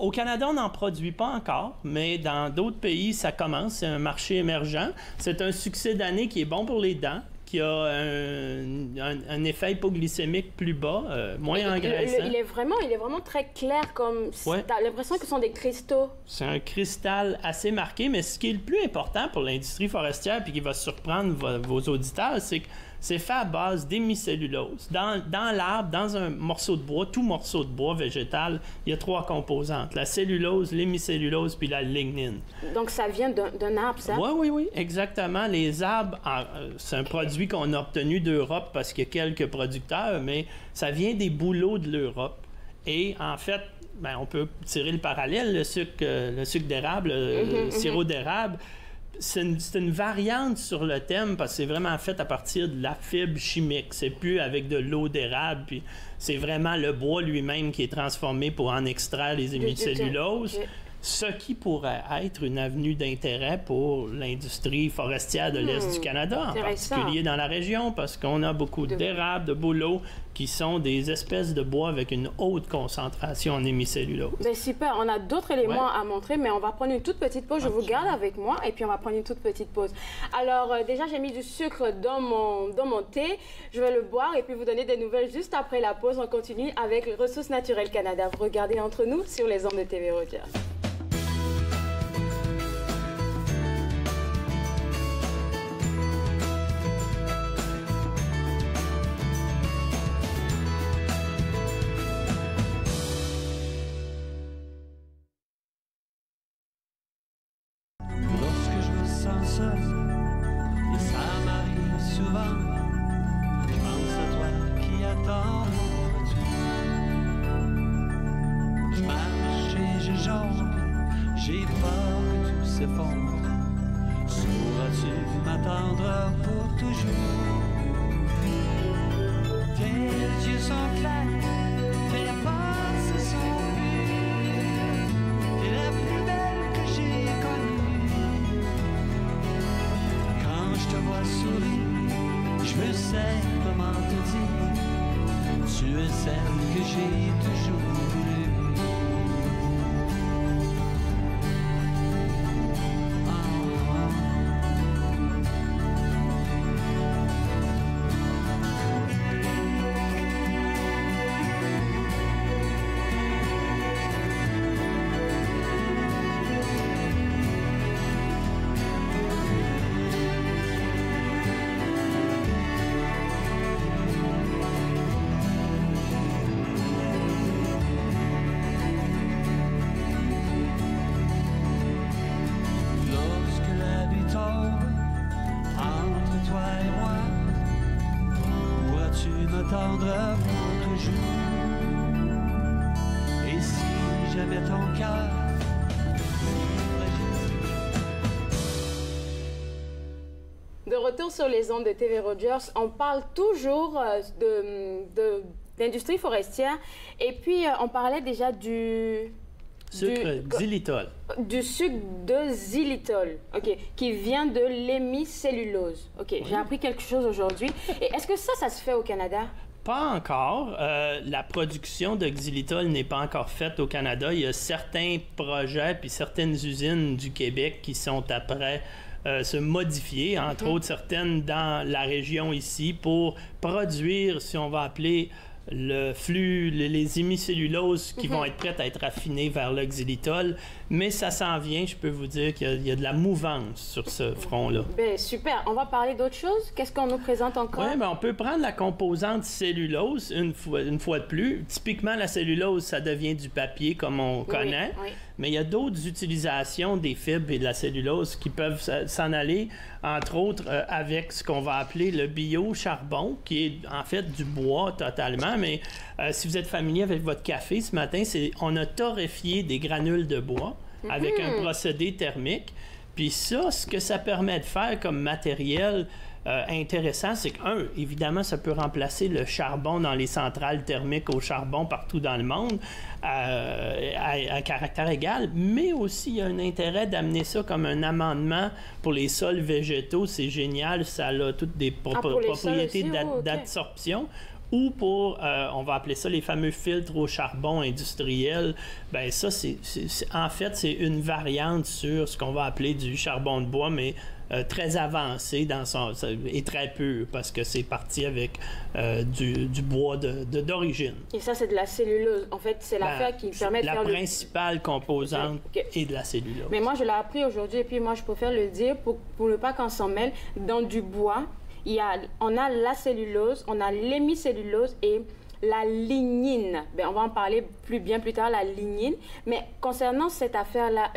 au Canada, on n'en produit pas encore, mais dans d'autres pays, ça commence. C'est un marché émergent. C'est un succédané qui est bon pour les dents, qui a un effet hypoglycémique plus bas, moins engraissant. Il est vraiment très clair, comme... Ouais. T'as l'impression que ce sont des cristaux. C'est un cristal assez marqué, mais ce qui est le plus important pour l'industrie forestière, puis qui va surprendre vos auditeurs, c'est que c'est fait à base d'hémicellulose. Dans l'arbre, dans un morceau de bois, tout morceau de bois végétal, il y a 3 composantes. La cellulose, l'hémicellulose, puis la lignine. Donc, ça vient d'un arbre, ça? Oui, exactement. Les arbres, c'est un produit qu'on a obtenu d'Europe parce qu'il y a quelques producteurs, mais ça vient des bouleaux de l'Europe. Et en fait, on peut tirer le parallèle, le sucre d'érable, le sirop d'érable. C'est une variante sur le thème parce que c'est vraiment fait à partir de la fibre chimique. C'est plus avec de l'eau d'érable. Puis c'est vraiment le bois lui-même qui est transformé pour en extraire les hémicelluloses. Ce qui pourrait être une avenue d'intérêt pour l'industrie forestière de l'Est du Canada, en particulier dans la région, parce qu'on a beaucoup d'érables, de bouleaux, qui sont des espèces de bois avec une haute concentration en hémicellulose. Bien, super. On a d'autres éléments à montrer, mais on va prendre une toute petite pause. Je vous garde avec moi et puis on va prendre une toute petite pause. Alors, déjà, j'ai mis du sucre dans mon thé. Je vais le boire et puis vous donner des nouvelles juste après la pause. On continue avec Ressources naturelles Canada. Vous regardez Entre nous sur les ondes de TV Rogers. Et ça m'arrive souvent, je pense à toi qui attends mon retour. Je marche et je jongle, j'ai peur que tout s'effondre. Sauras-tu m'attendre pour toujours? Tes yeux sont clairs, tes pensées sont pures. T'es la plus belle que j'ai connue. Je te vois sourire, je me sais comment te dire, tu es celle que j'ai toujours voulu. De retour sur les ondes de TV Rogers, on parle toujours d'industrie forestière et puis on parlait déjà du xylitol. Du sucre de xylitol, OK, qui vient de l'hémicellulose. OK, j'ai appris quelque chose aujourd'hui. Et est-ce que ça se fait au Canada? Pas encore. La production de xylitol n'est pas encore faite au Canada. Il y a certains projets puis certaines usines du Québec qui sont après se modifier, entre autres certaines dans la région ici, pour produire, si on va appeler le flux, les hémicelluloses qui vont être prêtes à être raffinées vers le xylitol. Mais ça s'en vient, je peux vous dire qu'il y a de la mouvance sur ce front-là. Ben, super. On va parler d'autre chose. Qu'est-ce qu'on nous présente encore? Oui, ben on peut prendre la composante cellulose une fois de plus. Typiquement, la cellulose, ça devient du papier comme on connaît. Oui. Mais il y a d'autres utilisations des fibres et de la cellulose qui peuvent s'en aller, entre autres, avec ce qu'on va appeler le biocharbon, qui est en fait du bois totalement. Mais si vous êtes familier avec votre café ce matin, on a torréfié des granules de bois avec un procédé thermique. Puis ça, ce que ça permet de faire comme matériel intéressant, c'est évidemment, ça peut remplacer le charbon dans les centrales thermiques au charbon partout dans le monde à caractère égal, mais aussi il y a un intérêt d'amener ça comme un amendement pour les sols végétaux. C'est génial, ça a toutes des propriétés d'absorption. Ou pour, on va appeler ça les fameux filtres au charbon industriel. Bien, ça, en fait, c'est une variante sur ce qu'on va appeler du charbon de bois, mais très avancé et très pur, parce que c'est parti avec du bois d'origine. Et ça, c'est de la cellulose. En fait, c'est l'affaire qui permet de faire la principale composante est de la cellulose. Mais moi, je l'ai appris aujourd'hui, et puis moi, je préfère le dire pour ne pas qu'on s'en mêle. Dans du bois, on a la cellulose, on a l'hémicellulose et la lignine. Ben, on va en parler plus tard, la lignine. Mais concernant cette affaire-là,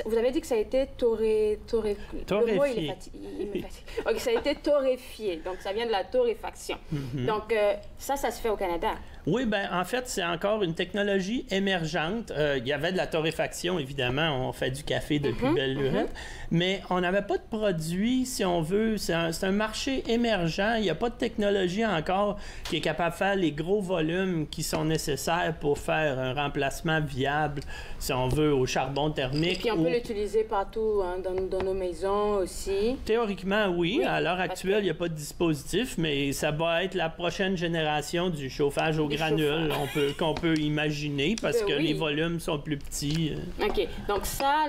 vous avez dit que ça a été torréfié. Le mot, il me fatigue. OK, ça a été torréfié. Donc, ça vient de la torréfaction. Donc, ça se fait au Canada. Oui, bien, en fait, c'est encore une technologie émergente. Il y avait de la torréfaction, évidemment. On fait du café depuis belle lurette. Mais on n'avait pas de produit, si on veut. C'est un marché émergent. Il n'y a pas de technologie encore qui est capable de faire les gros volumes qui sont nécessaires pour faire un remplacement viable, si on veut, au charbon thermique. Et puis, on peut l'utiliser partout, hein, dans nos maisons aussi. Théoriquement, oui. À l'heure actuelle, il n'y a pas de dispositif, mais ça va être la prochaine génération du chauffage au granules qu'on peut imaginer, parce que les volumes sont plus petits. OK. Donc ça,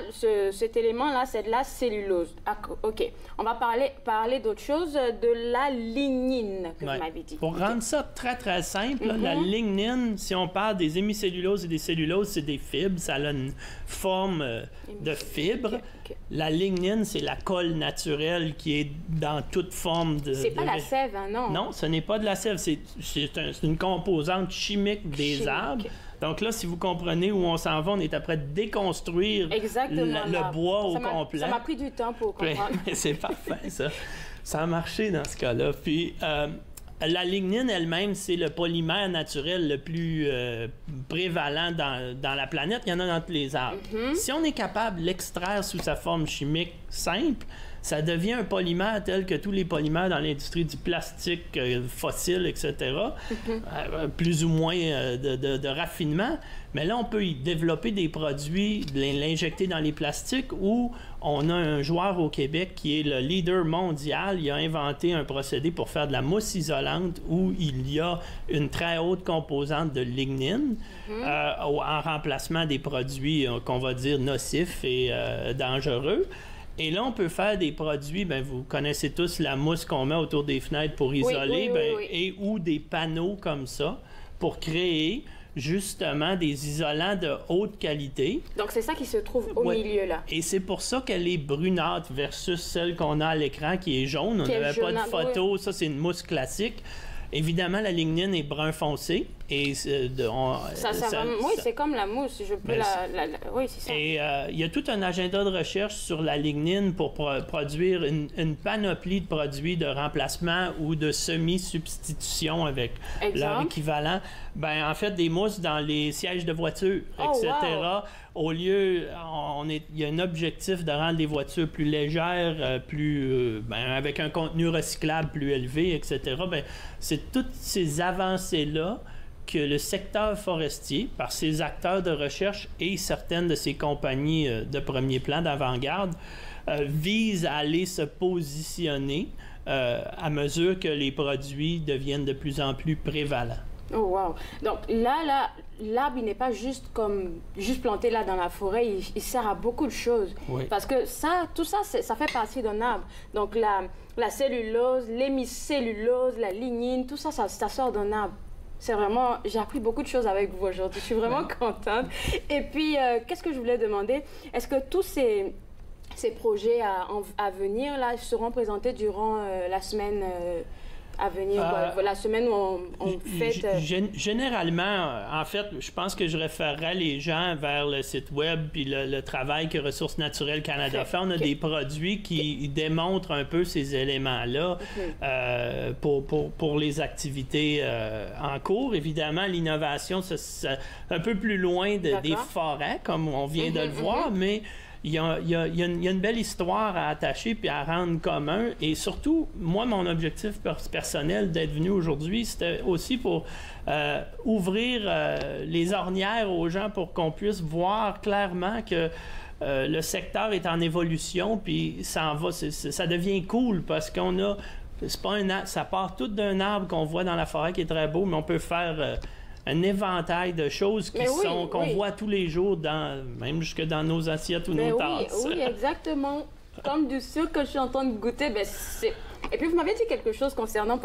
cet élément-là, c'est de la cellulose. OK. On va parler d'autre chose, de la lignine, que vous m'avez dit. Pour rendre ça très, très simple, la lignine, si on parle des hémicelluloses et des celluloses, c'est des fibres. Ça a une forme de fibre. La lignine, c'est la colle naturelle qui est dans toute forme de... C'est pas la sève, hein, non? Non, ce n'est pas de la sève. C'est une composante chimique des arbres. Donc là, si vous comprenez où on s'en va, on est après de déconstruire le bois au complet. Ça m'a pris du temps pour comprendre. C'est parfait, ça. Ça a marché dans ce cas-là. Puis... la lignine elle-même, c'est le polymère naturel le plus prévalent dans la planète. Il y en a dans tous les arbres. Si on est capable de l'extraire sous sa forme chimique simple, ça devient un polymère tel que tous les polymères dans l'industrie du plastique fossile, etc., plus ou moins de raffinement. Mais là, on peut y développer des produits, l'injecter dans les plastiques, où on a un joueur au Québec qui est le leader mondial. Il a inventé un procédé pour faire de la mousse isolante où il y a une très haute composante de lignine en remplacement des produits qu'on va dire nocifs et dangereux. Et là, on peut faire des produits, vous connaissez tous la mousse qu'on met autour des fenêtres pour isoler, et ou des panneaux comme ça pour créer justement des isolants de haute qualité. Donc, c'est ça qui se trouve au milieu, là. Et c'est pour ça qu'elle est brunâtre versus celle qu'on a à l'écran qui est jaune. On n'avait pas de photo. Ça, c'est une mousse classique. Évidemment, la lignine est brun foncé. Et c'est comme la mousse. Je peux oui, c'est ça. Et il y a tout un agenda de recherche sur la lignine pour produire une panoplie de produits de remplacement ou de semi-substitution avec leur équivalent. En fait, des mousses dans les sièges de voiture, etc. Wow. Au lieu, il y a un objectif de rendre les voitures plus légères, avec un contenu recyclable plus élevé, etc. C'est toutes ces avancées-là que le secteur forestier, par ses acteurs de recherche et certaines de ses compagnies de premier plan, d'avant-garde, vise à aller se positionner à mesure que les produits deviennent de plus en plus prévalents. Oh, wow! Donc là, l'arbre, il n'est pas juste planté là dans la forêt, il sert à beaucoup de choses. Oui. Parce que tout ça, ça fait partie d'un arbre. Donc la cellulose, l'hémicellulose, la lignine, tout ça, ça sort d'un arbre. C'est vraiment, j'ai appris beaucoup de choses avec vous aujourd'hui. Je suis vraiment contente. Et puis, qu'est-ce que je voulais demander? Est-ce que tous ces projets à venir là seront présentés durant la semaine à venir, la semaine où on fête... Généralement, en fait, je pense que je référerais les gens vers le site web puis le travail que Ressources naturelles Canada fait. On a des produits qui démontrent un peu ces éléments-là pour les activités en cours. Évidemment, l'innovation, c'est un peu plus loin des forêts, comme on vient de le voir, mais... Il y a une belle histoire à attacher puis à rendre commun. Et surtout, moi, mon objectif personnel d'être venu aujourd'hui, c'était aussi pour ouvrir les ornières aux gens pour qu'on puisse voir clairement que le secteur est en évolution puis ça devient cool parce qu'on a... C'est pas un arbre, ça part tout d'un arbre qu'on voit dans la forêt qui est très beau, mais on peut faire... un éventail de choses qu'on voit tous les jours, même jusque dans nos assiettes ou nos tasses. Oui, exactement. Comme du sucre que je suis en train de goûter. Et puis, vous m'avez dit quelque chose concernant,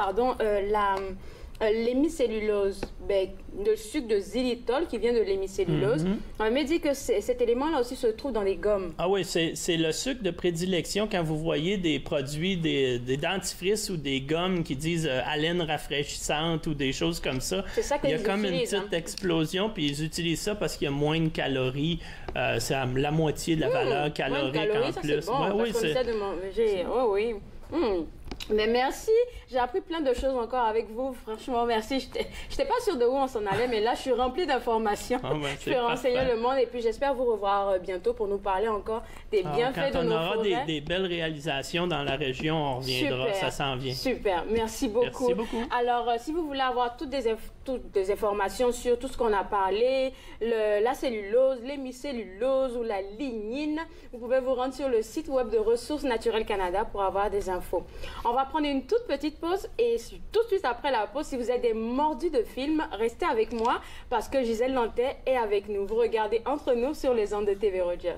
l'hémicellulose, le sucre de xylitol qui vient de l'hémicellulose. On m'a dit que cet élément-là aussi se trouve dans les gommes. Ah oui, c'est le sucre de prédilection quand vous voyez des produits, des dentifrices ou des gommes qui disent haleine rafraîchissante ou des choses comme ça. C'est ça qu'ils utilisent. Il y a comme une petite explosion, puis ils utilisent ça parce qu'il y a moins de calories. C'est la moitié de la valeur calorique en plus. C'est bon, oui, oui. Mais merci, j'ai appris plein de choses encore avec vous, franchement, merci. J'étais pas sûre de où on s'en allait, mais là, je suis remplie d'informations. Je peux renseigner le monde et puis j'espère vous revoir bientôt pour nous parler encore des bienfaits de nos forêts. Quand on aura des belles réalisations dans la région, on reviendra, ça s'en vient. Super, merci beaucoup. Merci beaucoup. Alors, si vous voulez avoir toutes des informations sur tout ce qu'on a parlé, la cellulose, l'hémicellulose ou la lignine, vous pouvez vous rendre sur le site web de Ressources naturelles Canada pour avoir des infos. On va prendre une toute petite pause et tout de suite après la pause, si vous êtes des mordus de films, restez avec moi parce que Gisèle Nantais est avec nous. Vous regardez Entre nous sur les ondes de TV Rogers.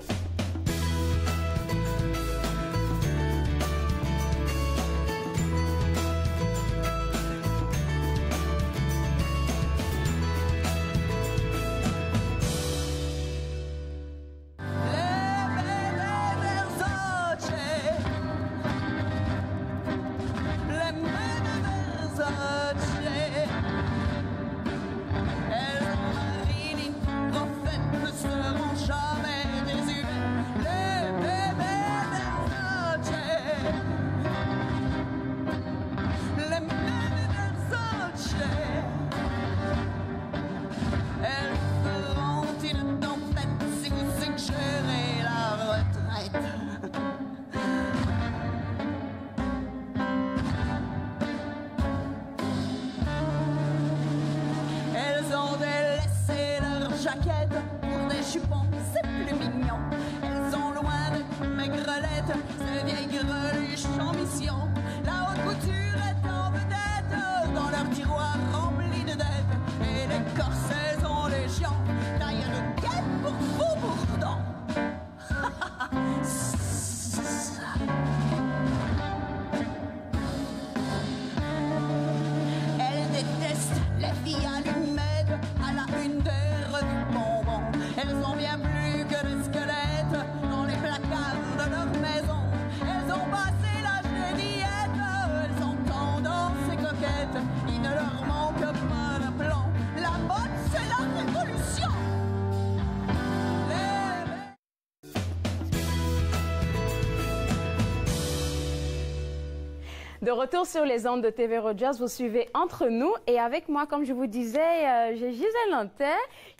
De retour sur les ondes de TV Rogers, vous suivez Entre nous et avec moi, comme je vous disais, j'ai Gisèle Nantais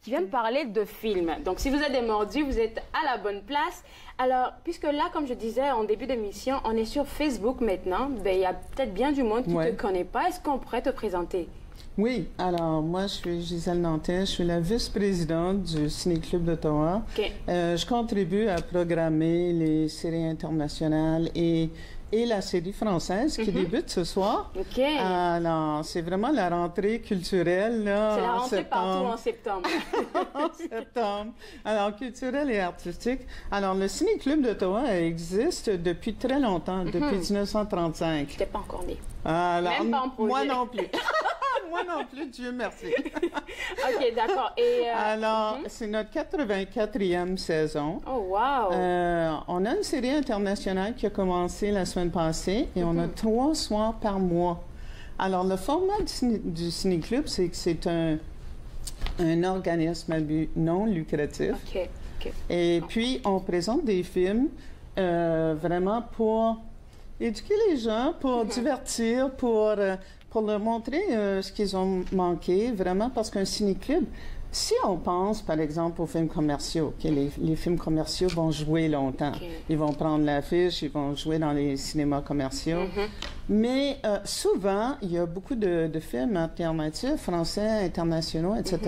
qui vient de parler de films. Donc, si vous êtes des mordus, vous êtes à la bonne place. Alors, puisque là, comme je disais en début d'émission, on est sur Facebook maintenant, il y a peut-être bien du monde qui ne te connaît pas. Est-ce qu'on pourrait te présenter? Oui, alors moi, je suis Gisèle Nantais, je suis la vice-présidente du Ciné-Club d'Ottawa. Je contribue à programmer les séries internationales et la série française qui débute ce soir. Alors, c'est vraiment la rentrée culturelle. C'est la rentrée partout en septembre. En septembre. Alors, culturelle et artistique. Alors, le Ciné-Club d'Ottawa existe depuis très longtemps, depuis 1935. Je n'étais pas encore née. Alors, même pas en projet. Moi non plus. moi non plus, Dieu merci. OK, d'accord. Et, alors, c'est notre 84e saison. Oh, wow! On a une série internationale qui a commencé la semaine passée et on a 3 soirs par mois. Alors, le format du Ciné-Club, c'est que c'est un organisme à but non lucratif. OK. Et puis, on présente des films vraiment pour éduquer les gens, pour divertir, pour leur montrer ce qu'ils ont manqué, vraiment, parce qu'un ciné-club, si on pense, par exemple, aux films commerciaux, les films commerciaux vont jouer longtemps. Ils vont prendre l'affiche, ils vont jouer dans les cinémas commerciaux. Mais souvent, il y a beaucoup de films alternatifs, français, internationaux, etc.,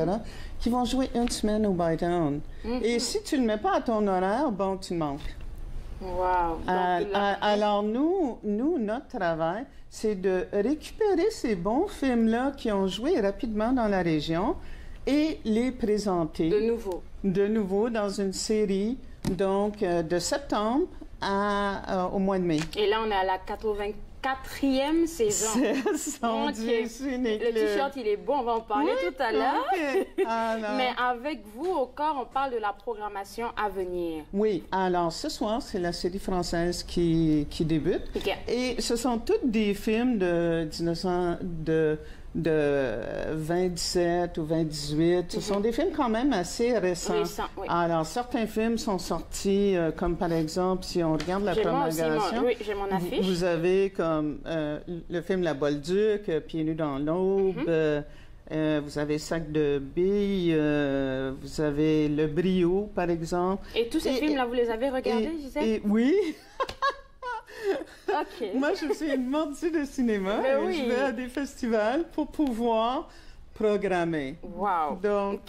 qui vont jouer une semaine au Bytown. Et si tu ne le mets pas à ton horaire, bon, tu manques. Wow! Alors, nous, notre travail, c'est de récupérer ces bons films-là qui ont joué rapidement dans la région et les présenter. De nouveau dans une série, donc de septembre au mois de mai. Et là, on est à la 84e saison. Saison du Ciné-Club. Le t-shirt, il est beau, on va en parler tout à l'heure. Alors... Mais avec vous, au corps, on parle de la programmation à venir. Oui, alors ce soir, c'est la série française qui débute. Et ce sont tous des films de 27 ou 28. Ce sont des films quand même assez récents. Alors, certains films sont sortis, comme par exemple, si on regarde la prolongation, j'ai mon affiche. Vous avez comme le film La Bolduc, Pieds nus dans l'aube, vous avez Sac de billes, vous avez Le Brio, par exemple. Et tous ces films-là, vous les avez regardés, Gisèle? Oui. OK. Moi, je suis une mordue de cinéma et je vais à des festivals pour pouvoir programmer. Wow. Donc,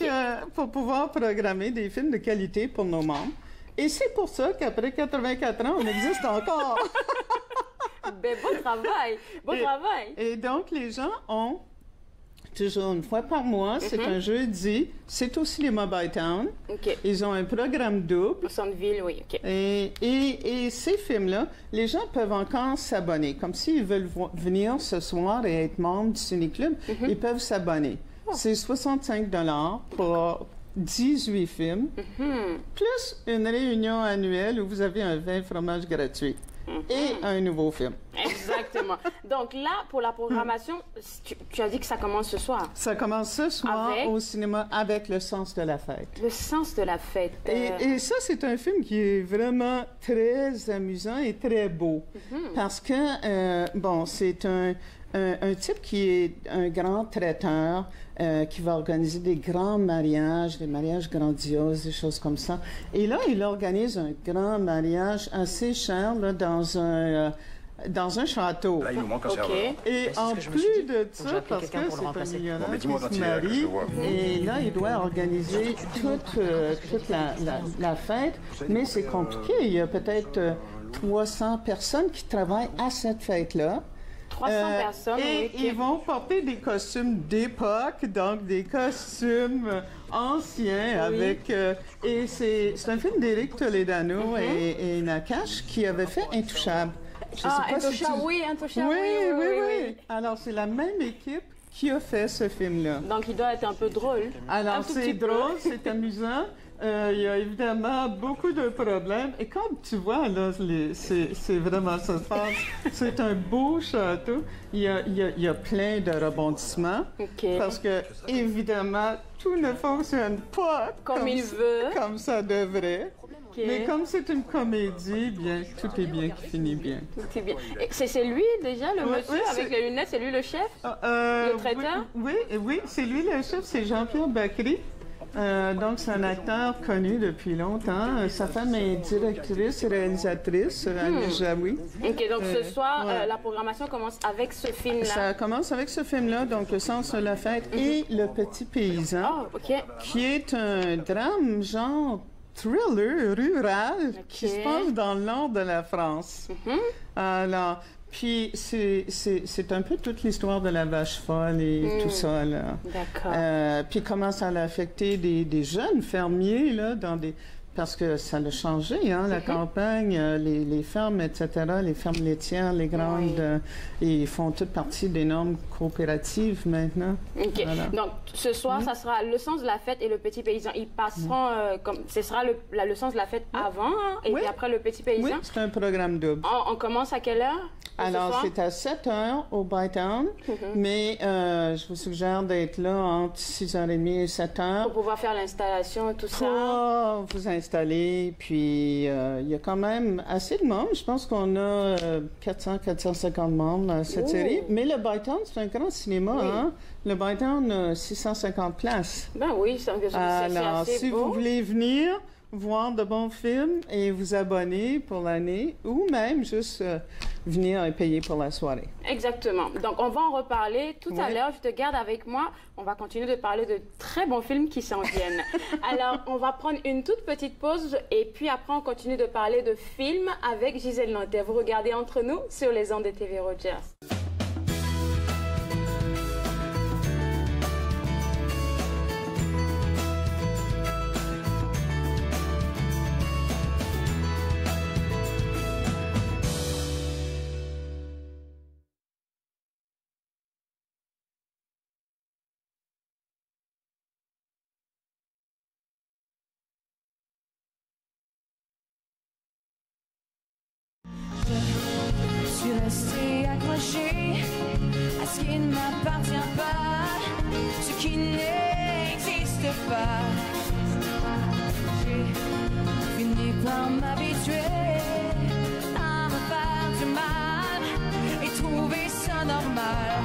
pour pouvoir programmer des films de qualité pour nos membres. Et c'est pour ça qu'après 84 ans, on existe encore. Ben, bon travail! Bon travail! Et donc, les gens ont toujours une fois par mois, c'est un jeudi, c'est au cinéma Bytown. Ils ont un programme double. Au centre-ville, oui, OK. Et ces films-là, les gens peuvent encore s'abonner. Comme s'ils veulent venir ce soir et être membres du Ciné-Club, ils peuvent s'abonner. C'est 65 $ pour 18 films, plus une réunion annuelle où vous avez un vin fromage gratuit. Et un nouveau film. Exactement. Donc là, pour la programmation, tu as dit que ça commence ce soir. Ça commence ce soir au cinéma avec Le Sens de la fête. Le Sens de la fête. Et ça, c'est un film qui est vraiment très amusant et très beau. Parce que, bon, c'est un type qui est un grand traiteur qui va organiser des grands mariages, des mariages grandioses, des choses comme ça. Et là, il organise un grand mariage assez cher là, dans un château. Là, il nous manque un serveur. Et en plus de ça, parce que c'est un millionnaire qui se marie, et là, il doit organiser toute la fête, mais c'est compliqué. Il y a peut-être 300 personnes qui travaillent à cette fête-là. 300 personnes. Et ils vont porter des costumes d'époque, donc des costumes anciens avec... et c'est un film d'Éric Toledano et Nakache qui avait fait Intouchable. Intouchable, oui. Alors, c'est la même équipe qui a fait ce film-là. Donc, il doit être un peu drôle. Alors, c'est drôle, c'est amusant. Il y a évidemment beaucoup de problèmes. Et comme tu vois, là, c'est vraiment ça se passe. C'est un beau château. Il y a plein de rebondissements. Parce que, évidemment, tout ne fonctionne pas comme ça devrait. Mais comme c'est une comédie, bien, tout est bien qui finit bien. Tout est bien. C'est lui déjà, le monsieur avec les lunettes, c'est lui le chef? Le traiteur? Oui, c'est lui le chef, c'est Jean-Pierre Bacry. Donc, c'est un acteur connu depuis longtemps. Sa femme est directrice et réalisatrice, Anne Jaoui. OK, donc ce soir, la programmation commence avec ce film-là. Ça commence avec ce film-là, donc Le Sens de la fête et Le Petit Paysan, qui est un drame genre thriller rural qui se passe dans le nord de la France. Alors, puis c'est un peu toute l'histoire de la vache folle et tout ça, là. D'accord. Puis comment ça a affecté des jeunes fermiers, là, dans des parce que ça a changé, hein, la campagne, les fermes, etc., les fermes laitières, les grandes, ils font toute partie des normes coopératives maintenant. OK. Voilà. Donc, ce soir, ça sera le sens de la fête et le petit paysan. Ils passeront, ce sera le sens de la fête avant, hein, et puis après le petit paysan. Oui, c'est un programme double. On commence à quelle heure? Alors, c'est à 7 h au Bytown, mais je vous suggère d'être là entre 6h30 et 7 h. Pour pouvoir faire l'installation, tout ça. Pour vous installer, puis il y a quand même assez de membres. Je pense qu'on a 400-450 membres à cette série. Mais le Bytown, c'est un grand cinéma, hein? Le Bytown, 650 places. Ben oui, c'est assez Alors, si beau. vous voulez venir voir de bons films et vous abonner pour l'année, ou même juste venir et payer pour la soirée. Exactement. Donc, on va en reparler tout à l'heure. Je te garde avec moi. On va continuer de parler de très bons films qui s'en viennent. Alors, on va prendre une toute petite pause et puis après, on continue de parler de films avec Gisèle Nantais. Vous regardez Entre nous sur les ondes de TV Rogers. Je suis restée accrochée à ce qui ne m'appartient pas, ce qui n'existe pas. J'ai fini par m'habituer à me faire du mal et trouver ça normal.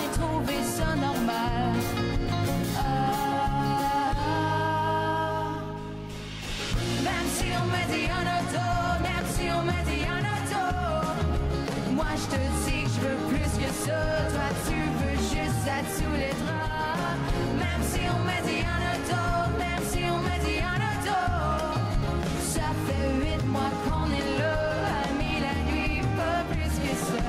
Et trouver ça normal. Même si on me dit un auto, même si on me dit un auto, moi je te dis que je veux plus que ça, toi tu veux juste être sous les draps. Même si on me dit un auto, même si on me dit un auto, ça fait 8 mois qu'on est là, amis la nuit, pas plus que ça.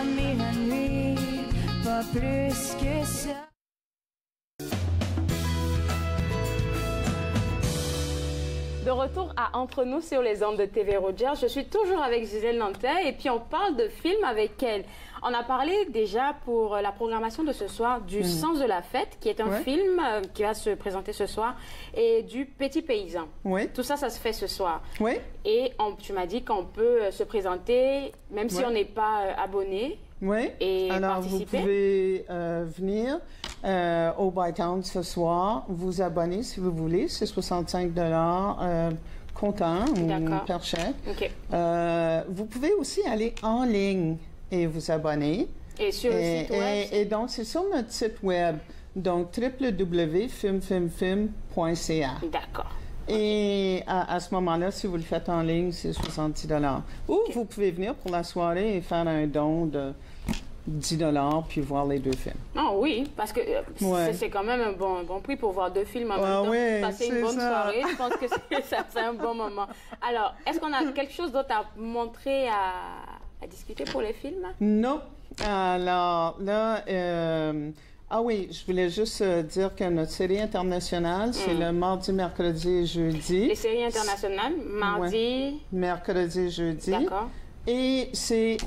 Amis la nuit, pas plus que ça. De retour à Entre nous sur les ondes de TV Rogers, je suis toujours avec Gisèle Nantais et puis on parle de films avec elle. On a parlé déjà pour la programmation de ce soir du Sens de la fête, qui est un film qui va se présenter ce soir, et du Petit paysan. Oui. Tout ça, ça se fait ce soir. Oui. Et tu m'as dit qu'on peut se présenter, même si on n'est pas abonné. Oui. Et alors, participer. vous pouvez venir au Bytown ce soir, vous abonner si vous voulez. C'est 65 comptant ou par chèque. OK. Vous pouvez aussi aller en ligne et vous abonner. Et sur le site web? Et donc, c'est sur notre site web, donc www.filmfilmfilm.ca. D'accord. Et à ce moment-là, si vous le faites en ligne, c'est 70 $. Ou vous pouvez venir pour la soirée et faire un don de 10 $ puis voir les deux films. Ah oui, parce que c'est quand même un bon prix pour voir deux films en même temps. Oui, passer une bonne soirée, je pense que c'est un bon moment. Alors, est-ce qu'on a quelque chose d'autre à montrer, à discuter pour les films? Non. Alors, là... oui, je voulais juste dire que notre série internationale, c'est le mardi, mercredi et jeudi. Les séries internationales, mardi... Mercredi, jeudi. D'accord. Et c'est...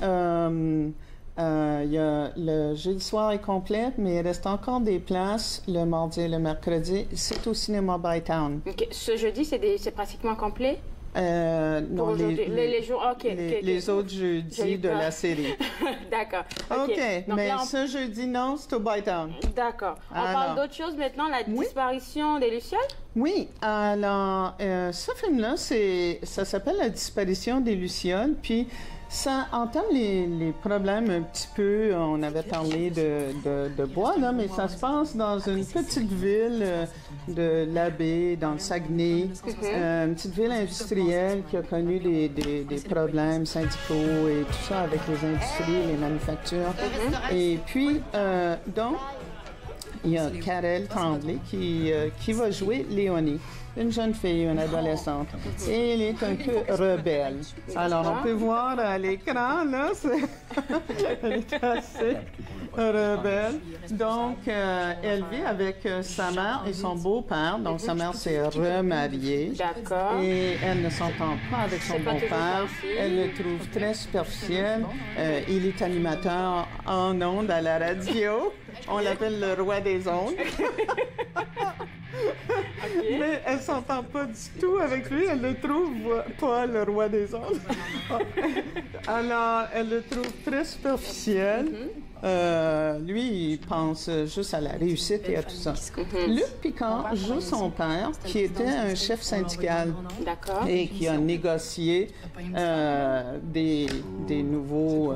le jeudi soir est complet, mais il reste encore des places le mardi et le mercredi. C'est au cinéma Bytown. OK. Ce jeudi, c'est pratiquement complet? Non, les jours, les autres jeudis de la série. D'accord. OK, donc mais là, ce jeudi, non, c'est au Bytown. D'accord. On parle d'autre chose maintenant, la disparition des Lucioles? Oui, alors, ce film-là, ça s'appelle La disparition des Lucioles, puis Ça entame les problèmes un petit peu. On avait parlé de bois, là, mais ça se passe dans une petite ville de l'Abbé, dans le Saguenay. Une petite ville industrielle qui a connu des problèmes syndicaux et tout ça avec les industries, les manufactures. Et puis, donc, il y a Karel Tremblay qui va jouer Léonie, une jeune fille, une adolescente. Et elle est un peu rebelle. Alors, on peut voir à l'écran, là, elle est assez rebelle. Donc, elle vit avec sa mère et son beau-père. Donc, sa mère s'est remariée. D'accord. Et elle ne s'entend pas avec son beau-père. Elle le trouve très superficiel. Il est animateur en ondes à la radio. On l'appelle le roi des ondes. Mais elle s'entend pas du tout avec lui. Elle le trouve pas le roi des ondes. Alors, elle le trouve très superficiel. Lui, il pense juste à la réussite et à tout ça. Luc Picard joue son père, qui était un chef syndical. D'accord. Et qui a négocié des nouveaux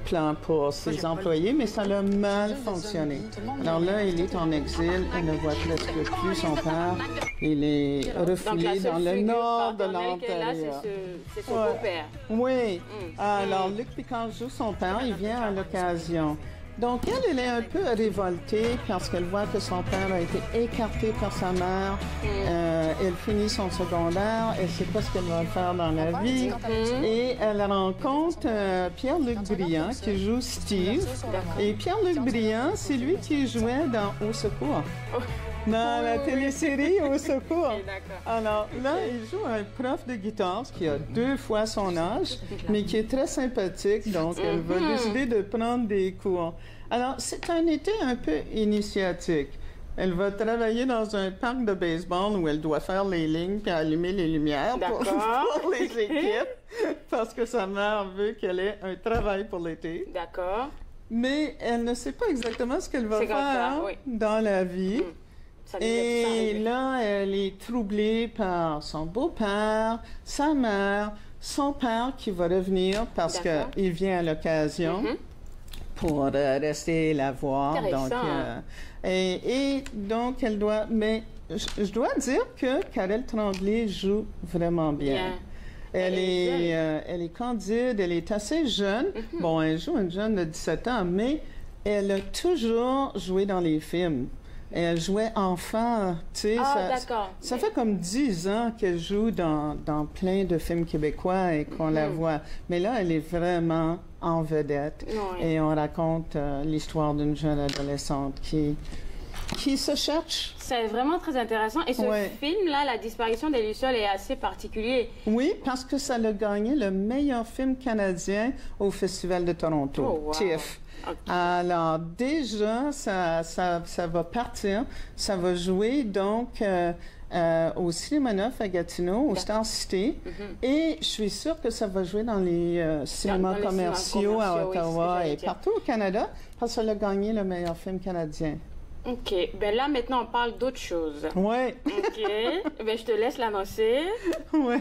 plan pour ses employés, mais ça a mal fonctionné. Alors là, il est en exil, il ne voit presque plus son père. Il est refoulé dans le nord de l'Ontario. C'est son beau-père. Oui. Alors, Luc Picard joue son père, il vient à l'occasion. Donc, elle est un peu révoltée parce qu'elle voit que son père a été écarté par sa mère. Elle finit son secondaire, elle ne sait pas ce qu'elle va faire dans la vie. Et elle rencontre Pierre-Luc Briand qui joue Steve. Et Pierre-Luc Briand, c'est lui qui jouait dans Au secours. Dans la télésérie Au secours. Alors là, il joue un prof de guitare qui a 2 fois son âge, mais qui est très sympathique, donc elle va décider de prendre des cours. Alors, c'est un été un peu initiatique. Elle va travailler dans un parc de baseball où elle doit faire les lignes puis allumer les lumières pour les équipes, parce que sa mère veut qu'elle ait un travail pour l'été. D'accord. Mais elle ne sait pas exactement ce qu'elle va faire dans la vie. Et là, elle est troublée par son beau-père, sa mère, son père qui va revenir parce qu'il vient à l'occasion pour rester la voir. Donc, et donc, elle doit... Mais je dois dire que Karel Tremblay joue vraiment bien. Elle est candide, elle est assez jeune. Bon, elle joue une jeune de 17 ans, mais elle a toujours joué dans les films. Elle jouait enfant, tu sais, ça fait comme 10 ans qu'elle joue dans plein de films québécois et qu'on la voit. Mais là, elle est vraiment en vedette. Et on raconte l'histoire d'une jeune adolescente qui se cherche. C'est vraiment très intéressant. Et ce film-là, La disparition des Lucioles, est assez particulier. Oui, parce que ça a gagné le meilleur film canadien au Festival de Toronto, TIFF. Okay. Alors, déjà, ça va partir. Ça va jouer, donc, au Cinéma Neuf à Gatineau, au Star City. Et je suis sûre que ça va jouer dans les cinémas commerciaux à Ottawa et partout au Canada, parce que ça a gagné le meilleur film canadien. OK. Ben là, maintenant, on parle d'autre chose. Oui. OK. Ben, je te laisse l'annoncer. Oui.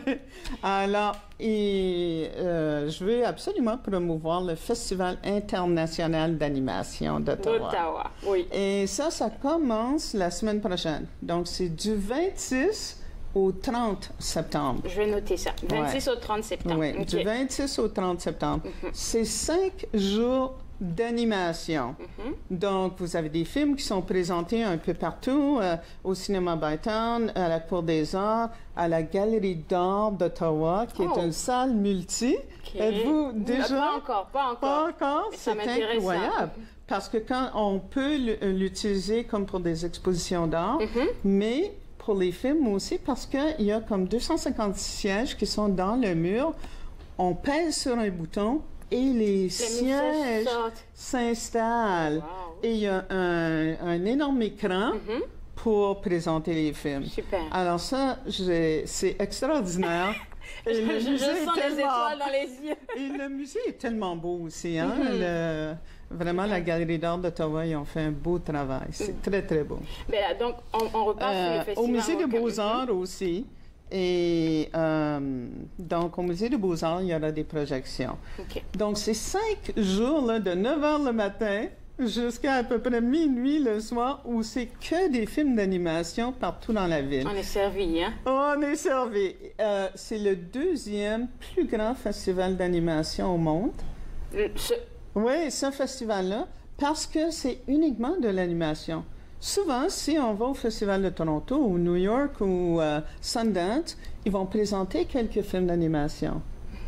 Alors, je veux absolument promouvoir le Festival international d'animation d'Ottawa. D'Ottawa, oui. Et ça commence la semaine prochaine. Donc, c'est du 26 au 30 septembre. Je vais noter ça. 26 au 30 septembre. Oui, okay. Du 26 au 30 septembre. C'est 5 jours d'animation. Donc, vous avez des films qui sont présentés un peu partout, au Cinéma Bytown, à la Cour des Arts, à la Galerie d'art d'Ottawa, qui est une salle multi. Êtes-vous déjà... Pas encore. C'est incroyable. Parce que quand on peut l'utiliser comme pour des expositions d'art, mais pour les films aussi, parce qu'il y a comme 250 sièges qui sont dans le mur. On pèse sur un bouton et les sièges s'installent. Wow. Et il y a un énorme écran pour présenter les films. Super. Alors ça, c'est extraordinaire. Je sens les étoiles dans les yeux. Et le musée est tellement beau aussi. Hein? Vraiment, la Galerie d'art d'Ottawa, ils ont fait un beau travail. C'est très, très beau. Mais là, donc, on repart sur le festival. Au Musée des Beaux-Arts aussi. Et donc, au Musée des Beaux-Arts, il y aura des projections. OK. Donc, c'est 5 jours là, de 9 h le matin jusqu'à peu près minuit le soir où c'est que des films d'animation partout dans la ville. On est servi, hein? On est servi. C'est le 2e plus grand festival d'animation au monde. Oui, ce festival-là, parce que c'est uniquement de l'animation. Souvent, si on va au Festival de Toronto ou New York ou Sundance, ils vont présenter quelques films d'animation.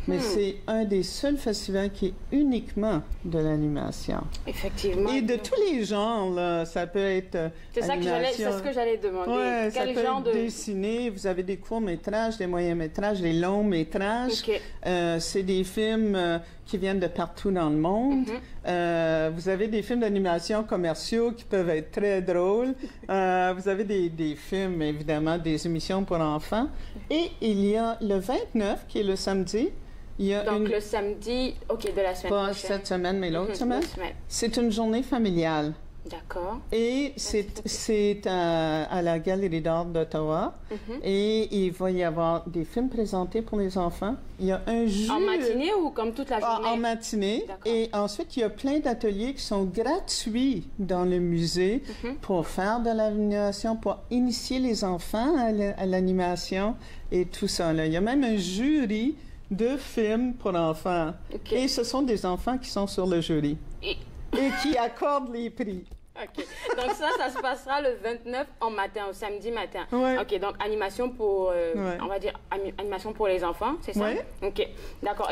Mais c'est un des seuls festivals qui est uniquement de l'animation. Effectivement. Et de tous les genres, là, ça peut être c'est ce que j'allais demander. Ouais, quel ça peut genre être dessiné. Vous avez des courts-métrages, des moyens-métrages, des longs-métrages. Okay. C'est des films qui viennent de partout dans le monde. Vous avez des films d'animation commerciaux qui peuvent être très drôles. Vous avez des films, évidemment, des émissions pour enfants. Et il y a le 29, qui est le samedi. Donc, le samedi, OK, de la semaine pas prochaine. cette semaine, mais l'autre semaine. C'est une journée familiale. D'accord. Et c'est à la Galerie d'art d'Ottawa. Et il va y avoir des films présentés pour les enfants. Il y a un jeu... En matinée ou comme toute la journée? En matinée. Et ensuite, il y a plein d'ateliers qui sont gratuits dans le musée pour faire de l'animation, pour initier les enfants à l'animation et tout ça. Là. Il y a même un jury de films pour enfants. Okay. Et ce sont des enfants qui sont sur le jury et qui accordent les prix. OK. Donc ça se passera le 29 en matin, au samedi matin. Ouais. OK, donc animation pour, on va dire, animation pour les enfants, c'est ça? Oui. OK, d'accord.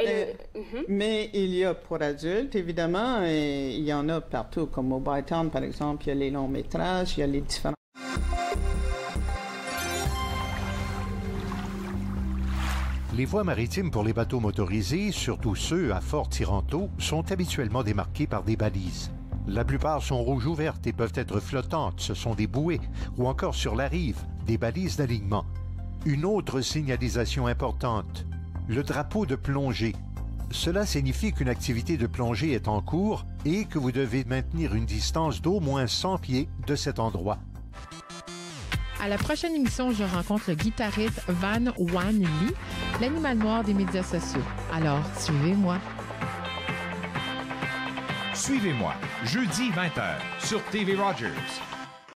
Mais il y a pour adultes, évidemment, et il y en a partout, comme au Bytown, par exemple, il y a les longs métrages, il y a les différents... Les voies maritimes pour les bateaux motorisés, surtout ceux à fort tirant-eau, sont habituellement démarquées par des balises. La plupart sont rouges ouvertes et peuvent être flottantes, ce sont des bouées, ou encore sur la rive, des balises d'alignement. Une autre signalisation importante, le drapeau de plongée. Cela signifie qu'une activité de plongée est en cours et que vous devez maintenir une distance d'au moins 100 pieds de cet endroit. À la prochaine émission, je rencontre le guitariste Van Wan Lee, l'animal noir des médias sociaux. Alors, suivez-moi. Suivez-moi, jeudi 20h sur TV Rogers.